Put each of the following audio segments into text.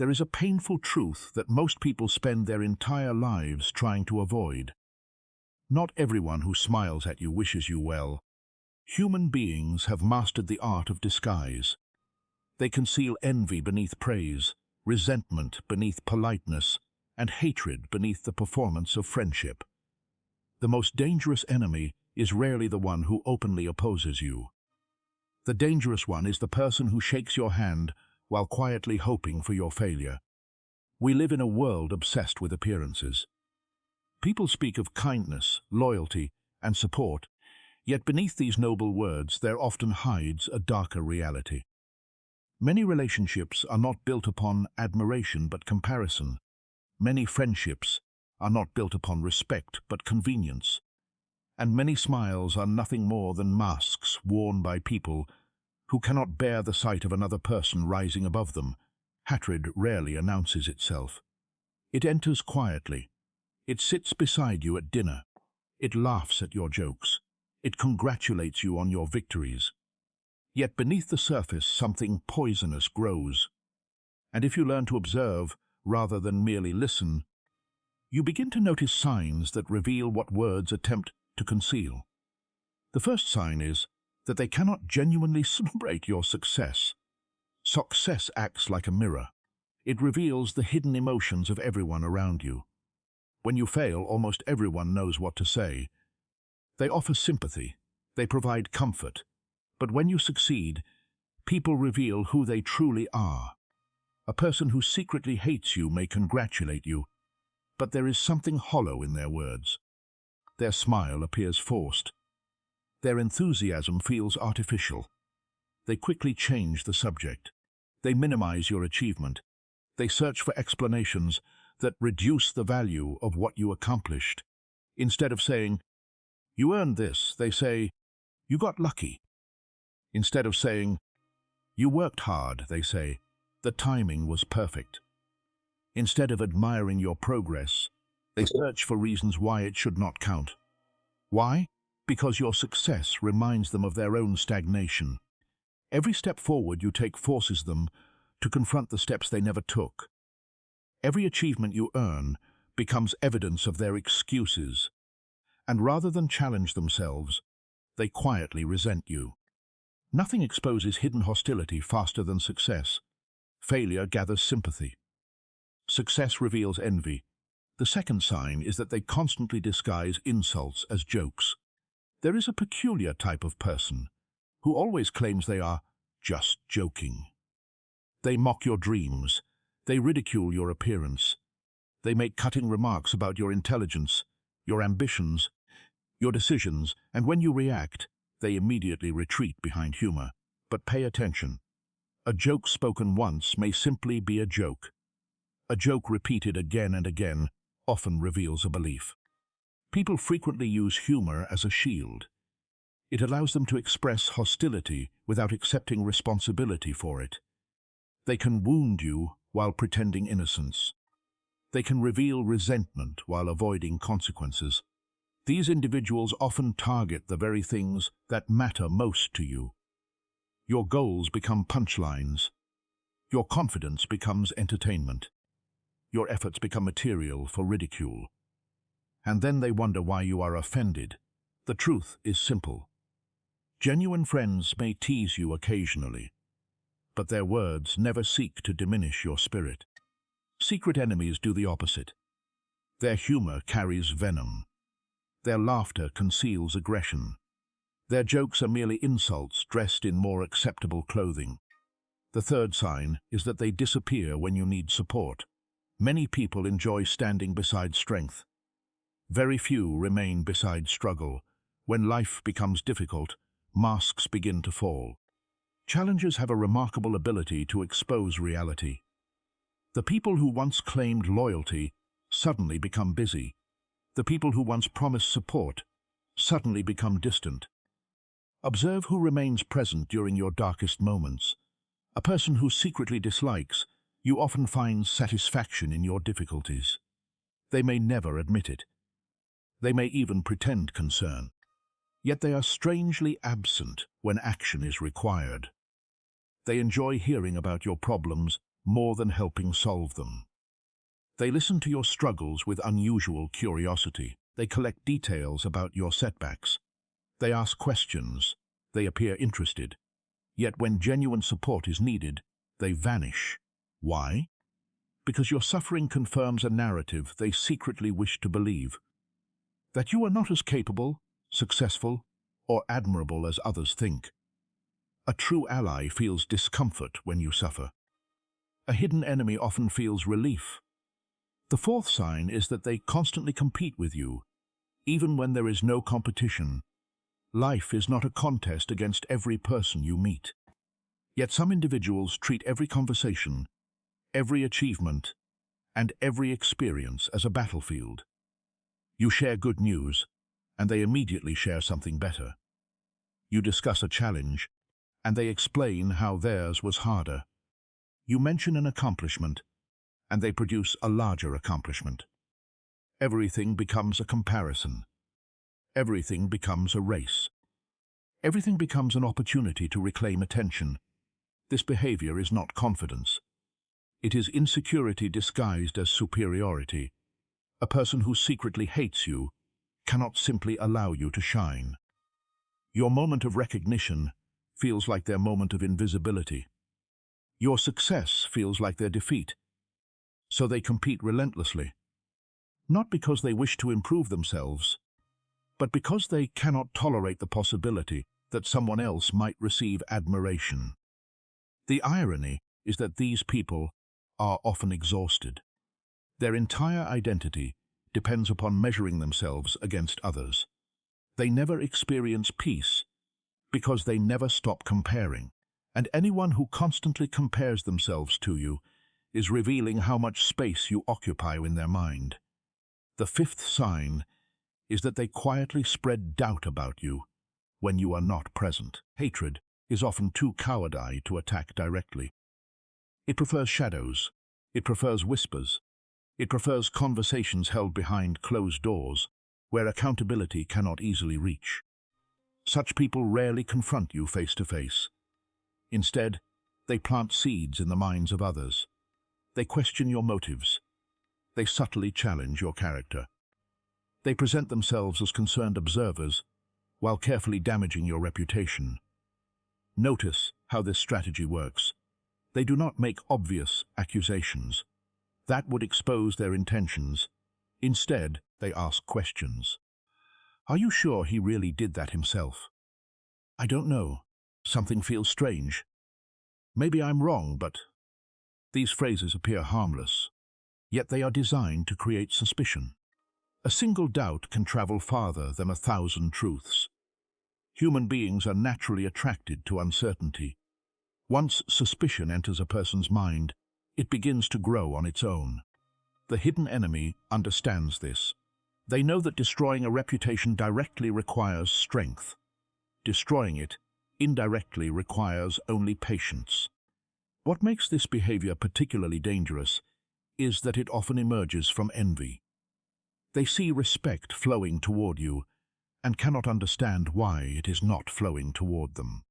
there is a painful truth that most people spend their entire lives trying to avoid. Not everyone who smiles at you wishes you well. Human beings have mastered the art of disguise. They conceal envy beneath praise, resentment beneath politeness, and hatred beneath the performance of friendship. The most dangerous enemy is rarely the one who openly opposes you. The dangerous one is the person who shakes your hand while quietly hoping for your failure. We live in a world obsessed with appearances. People speak of kindness, loyalty, and support, yet beneath these noble words there often hides a darker reality. Many relationships are not built upon admiration but comparison. Many friendships are not built upon respect but convenience. And many smiles are nothing more than masks worn by people who cannot bear the sight of another person rising above them. Hatred rarely announces itself. It enters quietly. It sits beside you at dinner. It laughs at your jokes. It congratulates you on your victories. Yet beneath the surface something poisonous grows. And if you learn to observe rather than merely listen, you begin to notice signs that reveal what words attempt to conceal. The first sign is that they cannot genuinely celebrate your success. Success acts like a mirror. It reveals the hidden emotions of everyone around you. When you fail, almost everyone knows what to say. They offer sympathy. They provide comfort. But when you succeed, people reveal who they truly are. A person who secretly hates you may congratulate you, but there is something hollow in their words. Their smile appears forced. Their enthusiasm feels artificial. They quickly change the subject. They minimize your achievement. They search for explanations that reduce the value of what you accomplished. Instead of saying, "You earned this," they say, "You got lucky." Instead of saying, "You worked hard," they say, "The timing was perfect." Instead of admiring your progress, they search for reasons why it should not count. Why? Because your success reminds them of their own stagnation. Every step forward you take forces them to confront the steps they never took. Every achievement you earn becomes evidence of their excuses, and rather than challenge themselves, they quietly resent you. Nothing exposes hidden hostility faster than success. Failure gathers sympathy. Success reveals envy. The second sign is that they constantly disguise insults as jokes. There is a peculiar type of person who always claims they are just joking. They mock your dreams. They ridicule your appearance. They make cutting remarks about your intelligence, your ambitions, your decisions, and when you react, they immediately retreat behind humor. But pay attention. A joke spoken once may simply be a joke. A joke repeated again and again often reveals a belief. People frequently use humor as a shield. It allows them to express hostility without accepting responsibility for it. They can wound you while pretending innocence. They can reveal resentment while avoiding consequences. These individuals often target the very things that matter most to you. Your goals become punchlines. Your confidence becomes entertainment. Your efforts become material for ridicule. And then they wonder why you are offended. The truth is simple. Genuine friends may tease you occasionally, but their words never seek to diminish your spirit. Secret enemies do the opposite. Their humor carries venom. Their laughter conceals aggression. Their jokes are merely insults dressed in more acceptable clothing. The third sign is that they disappear when you need support. Many people enjoy standing beside strength. Very few remain beside struggle. When life becomes difficult, masks begin to fall. Challengers have a remarkable ability to expose reality. The people who once claimed loyalty suddenly become busy. The people who once promised support suddenly become distant. Observe who remains present during your darkest moments. A person who secretly dislikes you often finds satisfaction in your difficulties. They may never admit it. They may even pretend concern. Yet they are strangely absent when action is required. They enjoy hearing about your problems more than helping solve them. They listen to your struggles with unusual curiosity. They collect details about your setbacks. They ask questions. They appear interested. Yet when genuine support is needed, they vanish. Why? Because your suffering confirms a narrative they secretly wish to believe. That you are not as capable, successful, or admirable as others think. A true ally feels discomfort when you suffer. A hidden enemy often feels relief. The fourth sign is that they constantly compete with you, even when there is no competition. Life is not a contest against every person you meet. Yet some individuals treat every conversation, every achievement, and every experience as a battlefield. You share good news, and they immediately share something better. You discuss a challenge, and they explain how theirs was harder. You mention an accomplishment, and they produce a larger accomplishment. Everything becomes a comparison. Everything becomes a race. Everything becomes an opportunity to reclaim attention. This behavior is not confidence. It is insecurity disguised as superiority. A person who secretly hates you cannot simply allow you to shine. Your moment of recognition feels like their moment of invisibility. Your success feels like their defeat. So they compete relentlessly, not because they wish to improve themselves, but because they cannot tolerate the possibility that someone else might receive admiration. The irony is that these people are often exhausted. Their entire identity depends upon measuring themselves against others. They never experience peace because they never stop comparing. And anyone who constantly compares themselves to you is revealing how much space you occupy in their mind. The fifth sign is that they quietly spread doubt about you when you are not present. Hatred is often too cowardly to attack directly. It prefers shadows. It prefers whispers. It prefers conversations held behind closed doors, where accountability cannot easily reach. Such people rarely confront you face to face. Instead, they plant seeds in the minds of others. They question your motives. They subtly challenge your character. They present themselves as concerned observers while carefully damaging your reputation. Notice how this strategy works. They do not make obvious accusations. That would expose their intentions. Instead, they ask questions. Are you sure he really did that himself? I don't know. Something feels strange. Maybe I'm wrong, but these phrases appear harmless, yet they are designed to create suspicion. A single doubt can travel farther than 1,000 truths. Human beings are naturally attracted to uncertainty. Once suspicion enters a person's mind, it begins to grow on its own. The hidden enemy understands this. They know that destroying a reputation directly requires strength. Destroying it indirectly requires only patience. What makes this behavior particularly dangerous is that it often emerges from envy. They see respect flowing toward you and cannot understand why it is not flowing toward them.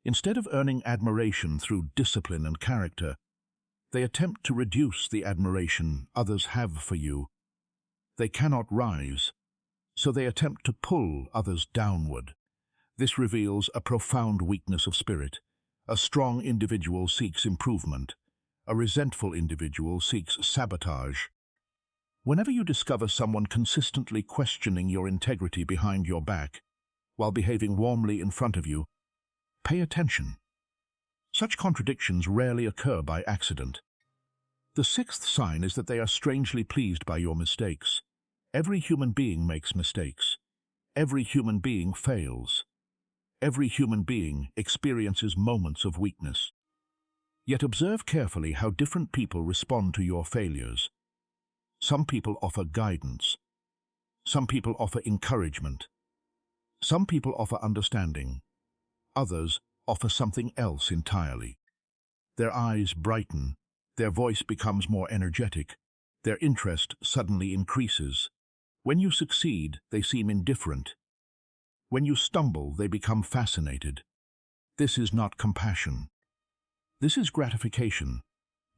Instead of earning admiration through discipline and character, they attempt to reduce the admiration others have for you. They cannot rise, so they attempt to pull others downward. This reveals a profound weakness of spirit. A strong individual seeks improvement. A resentful individual seeks sabotage. Whenever you discover someone consistently questioning your integrity behind your back, while behaving warmly in front of you, pay attention. Such contradictions rarely occur by accident. The sixth sign is that they are strangely pleased by your mistakes. Every human being makes mistakes. Every human being fails. Every human being experiences moments of weakness. Yet observe carefully how different people respond to your failures. Some people offer guidance. Some people offer encouragement. Some people offer understanding. Others offer something else entirely. Their eyes brighten. Their voice becomes more energetic. Their interest suddenly increases. When you succeed, they seem indifferent. When you stumble, they become fascinated. This is not compassion. This is gratification.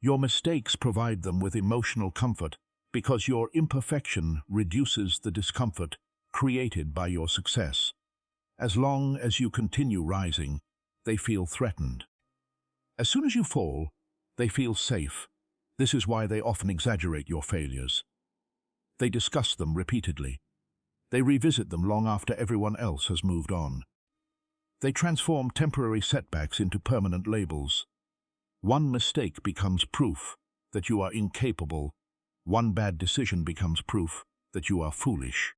Your mistakes provide them with emotional comfort because your imperfection reduces the discomfort created by your success. As long as you continue rising, they feel threatened. As soon as you fall, they feel safe. This is why they often exaggerate your failures. They discuss them repeatedly. They revisit them long after everyone else has moved on. They transform temporary setbacks into permanent labels. One mistake becomes proof that you are incapable. One bad decision becomes proof that you are foolish.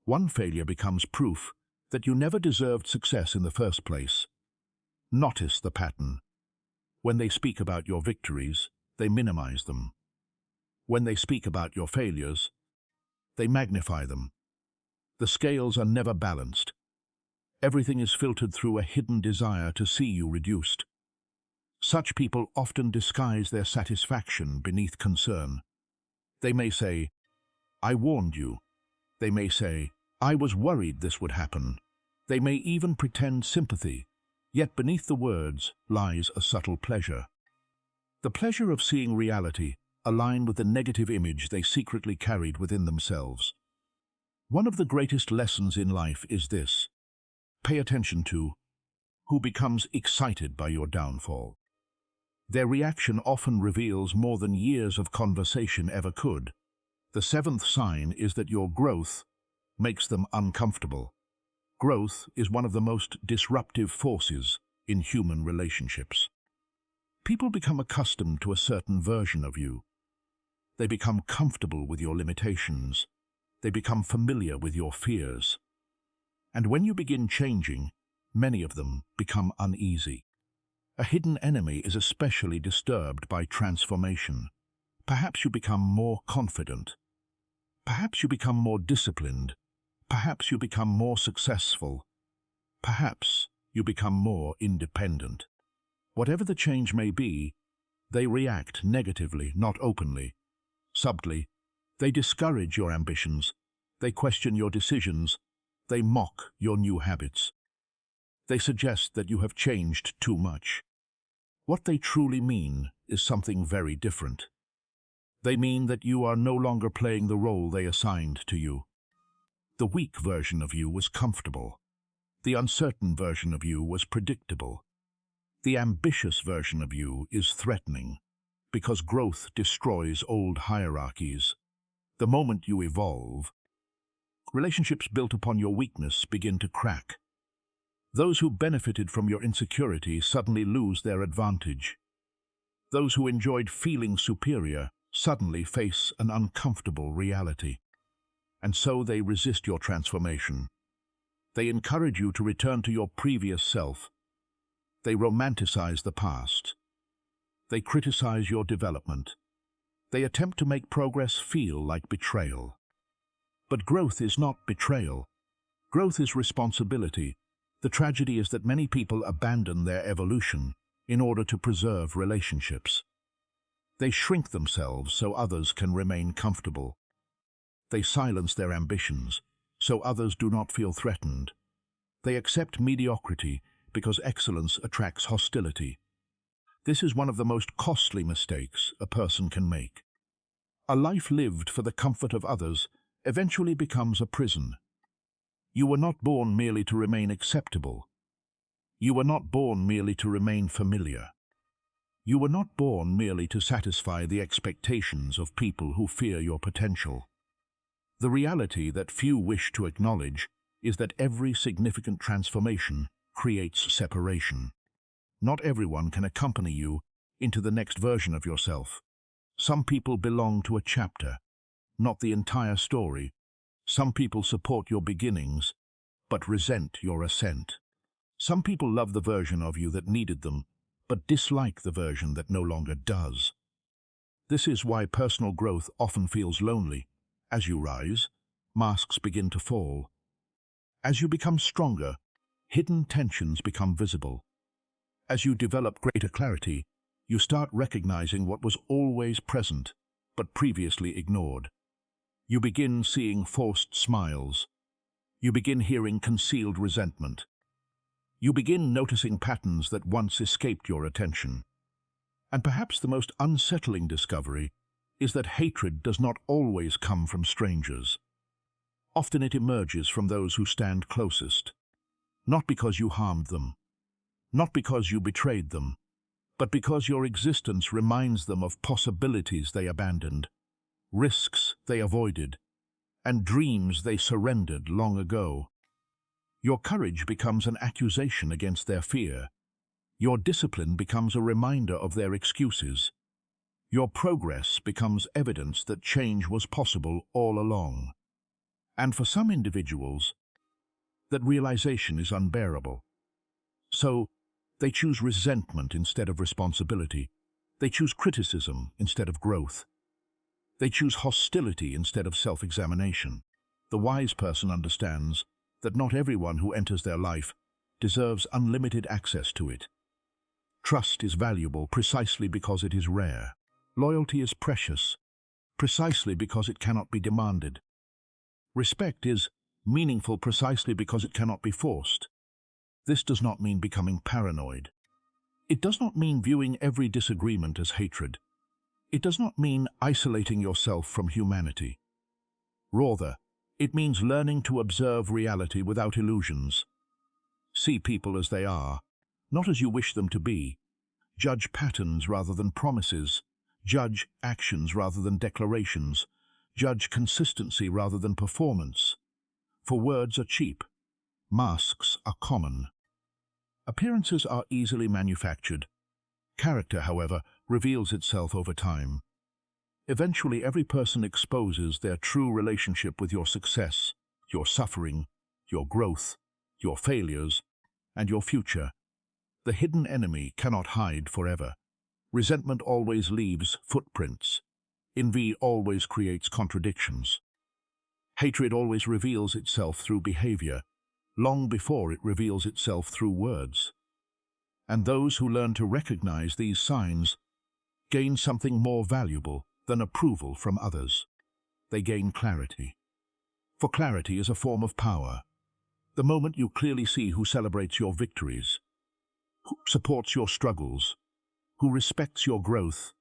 One failure becomes proof that you never deserved success in the first place. Notice the pattern. When they speak about your victories, they minimize them. When they speak about your failures, they magnify them. The scales are never balanced. Everything is filtered through a hidden desire to see you reduced. Such people often disguise their satisfaction beneath concern. They may say, "I warned you." They may say, "I was worried this would happen." They may even pretend sympathy, yet beneath the words lies a subtle pleasure. The pleasure of seeing reality align with the negative image they secretly carried within themselves. One of the greatest lessons in life is this: pay attention to who becomes excited by your downfall. Their reaction often reveals more than years of conversation ever could. The seventh sign is that your growth makes them uncomfortable. Growth is one of the most disruptive forces in human relationships. People become accustomed to a certain version of you. They become comfortable with your limitations. They become familiar with your fears. And when you begin changing, many of them become uneasy. A hidden enemy is especially disturbed by transformation. Perhaps you become more confident. Perhaps you become more disciplined. Perhaps you become more successful. Perhaps you become more independent. Whatever the change may be, they react negatively, not openly. Subtly, they discourage your ambitions. They question your decisions. They mock your new habits. They suggest that you have changed too much. What they truly mean is something very different. They mean that you are no longer playing the role they assigned to you. The weak version of you was comfortable. The uncertain version of you was predictable. The ambitious version of you is threatening, because growth destroys old hierarchies. The moment you evolve, relationships built upon your weakness begin to crack. Those who benefited from your insecurity suddenly lose their advantage. Those who enjoyed feeling superior suddenly face an uncomfortable reality. And so they resist your transformation. They encourage you to return to your previous self. They romanticize the past. They criticize your development. They attempt to make progress feel like betrayal. But growth is not betrayal. Growth is responsibility. The tragedy is that many people abandon their evolution in order to preserve relationships. They shrink themselves so others can remain comfortable. They silence their ambitions so others do not feel threatened. They accept mediocrity because excellence attracts hostility. This is one of the most costly mistakes a person can make. A life lived for the comfort of others eventually becomes a prison. You were not born merely to remain acceptable. You were not born merely to remain familiar. You were not born merely to satisfy the expectations of people who fear your potential. The reality that few wish to acknowledge is that every significant transformation creates separation. Not everyone can accompany you into the next version of yourself. Some people belong to a chapter, not the entire story. Some people support your beginnings, but resent your ascent. Some people love the version of you that needed them, but dislike the version that no longer does. This is why personal growth often feels lonely. As you rise, masks begin to fall. As you become stronger, hidden tensions become visible. As you develop greater clarity, you start recognizing what was always present, but previously ignored. You begin seeing forced smiles. You begin hearing concealed resentment. You begin noticing patterns that once escaped your attention. And perhaps the most unsettling discovery is that hatred does not always come from strangers. Often it emerges from those who stand closest, not because you harmed them, not because you betrayed them, but because your existence reminds them of possibilities they abandoned, risks they avoided, and dreams they surrendered long ago. Your courage becomes an accusation against their fear. Your discipline becomes a reminder of their excuses. Your progress becomes evidence that change was possible all along. And for some individuals, that realization is unbearable. So, they choose resentment instead of responsibility. They choose criticism instead of growth. They choose hostility instead of self-examination. The wise person understands that not everyone who enters their life deserves unlimited access to it. Trust is valuable precisely because it is rare. Loyalty is precious precisely because it cannot be demanded. Respect is meaningful precisely because it cannot be forced. This does not mean becoming paranoid. It does not mean viewing every disagreement as hatred. It does not mean isolating yourself from humanity. Rather, it means learning to observe reality without illusions. See people as they are, not as you wish them to be. Judge patterns rather than promises. Judge actions rather than declarations. Judge consistency rather than performance. For words are cheap. Masks are common. Appearances are easily manufactured. Character, however, reveals itself over time. Eventually, every person exposes their true relationship with your success, your suffering, your growth, your failures, and your future. The hidden enemy cannot hide forever. Resentment always leaves footprints. Envy always creates contradictions. Hatred always reveals itself through behavior, long before it reveals itself through words. And those who learn to recognize these signs gain something more valuable than approval from others. They gain clarity. For clarity is a form of power. The moment you clearly see who celebrates your victories, who supports your struggles, who respects your growth,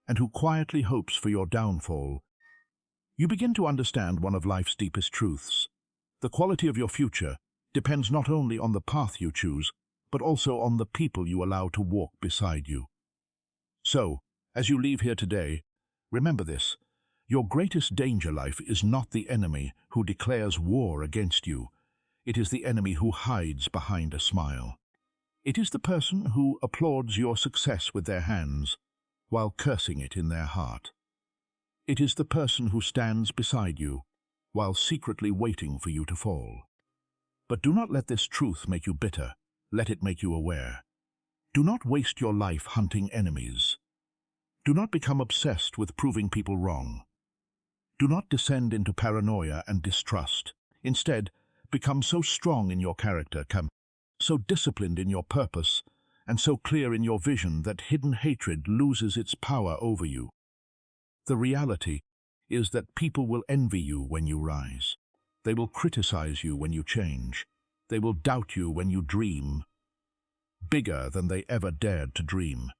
and who quietly hopes for your downfall, you begin to understand one of life's deepest truths. The quality of your future depends not only on the path you choose, but also on the people you allow to walk beside you. So, as you leave here today, remember this: your greatest danger life is not the enemy who declares war against you. It is the enemy who hides behind a smile. It is the person who applauds your success with their hands while cursing it in their heart. It is the person who stands beside you while secretly waiting for you to fall. But do not let this truth make you bitter. Let it make you aware. Do not waste your life hunting enemies. Do not become obsessed with proving people wrong. Do not descend into paranoia and distrust. Instead, become so strong in your character, so disciplined in your purpose, and so clear in your vision that hidden hatred loses its power over you. The reality is that people will envy you when you rise. They will criticize you when you change. They will doubt you when you dream bigger than they ever dared to dream.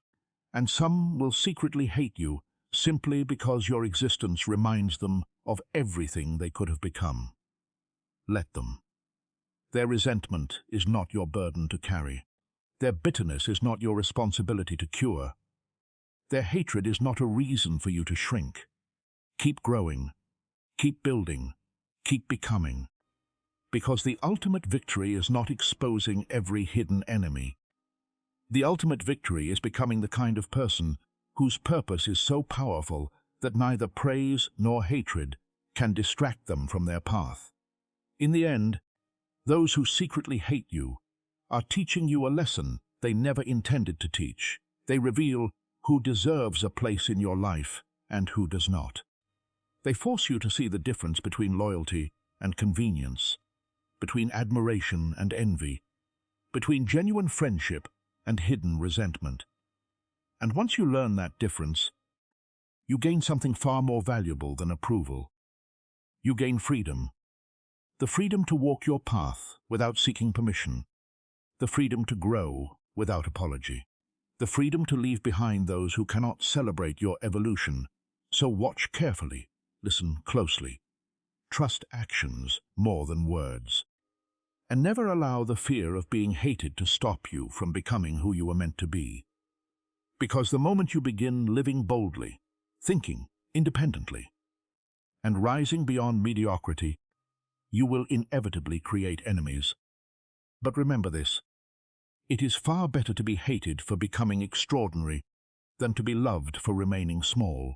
And some will secretly hate you simply because your existence reminds them of everything they could have become. Let them. Their resentment is not your burden to carry. Their bitterness is not your responsibility to cure. Their hatred is not a reason for you to shrink. Keep growing, keep building, keep becoming. Because the ultimate victory is not exposing every hidden enemy. The ultimate victory is becoming the kind of person whose purpose is so powerful that neither praise nor hatred can distract them from their path. In the end, those who secretly hate you are teaching you a lesson they never intended to teach. They reveal who deserves a place in your life and who does not. They force you to see the difference between loyalty and convenience, between admiration and envy, between genuine friendship and hidden resentment. And once you learn that difference, you gain something far more valuable than approval. You gain freedom. The freedom to walk your path without seeking permission. The freedom to grow without apology. the freedom to leave behind those who cannot celebrate your evolution. So watch carefully, listen closely, trust actions more than words, and never allow the fear of being hated to stop you from becoming who you were meant to be. Because the moment you begin living boldly, thinking independently, and rising beyond mediocrity, you will inevitably create enemies. But remember this: it is far better to be hated for becoming extraordinary than to be loved for remaining small.